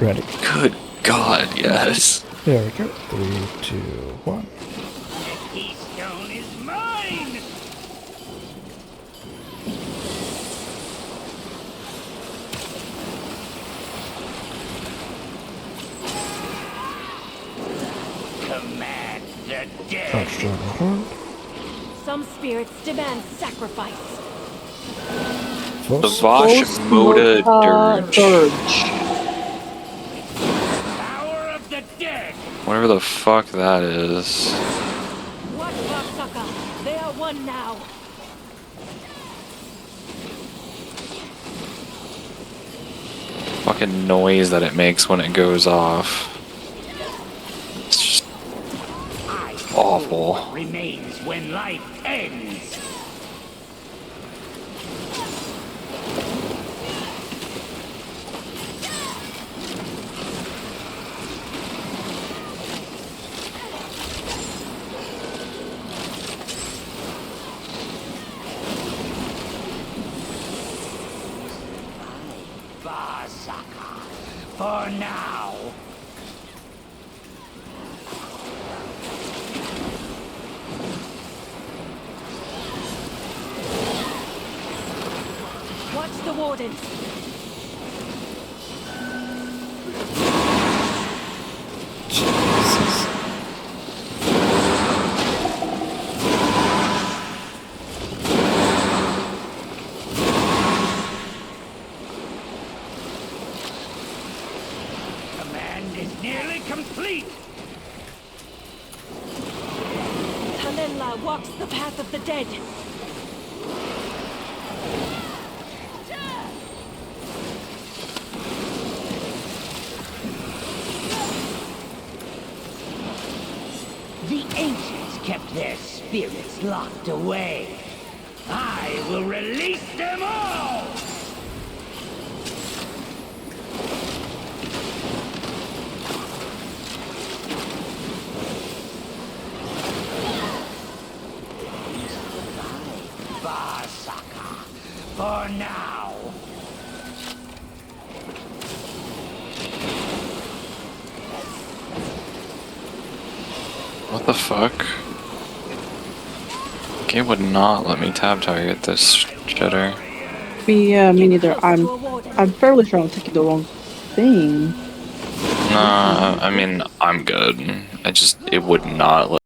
Ready. Good God, yes. There we go. 3, 2, 1. The keystone is mine! Command the dead! Crouch down and hold. Some spirits demand sacrifice. The Vosh. Vosh Moda Dirge. Power of the dead! Whatever the fuck that is. Watch Varsaka. They are one now. Fucking noise that it makes when it goes off. It's just awful. What remains when life ends? Varsaka, for now. Watch the wardens. Jesus. Command is nearly complete. Talenla walks the path of the dead. The ancients kept their spirits locked away. I will release them all! Varsaka, for now. What the fuck? Game would not let me tab target this shitter. Me neither. I'm fairly sure I'm taking the wrong thing. Nah, I mean, I'm good. It would not let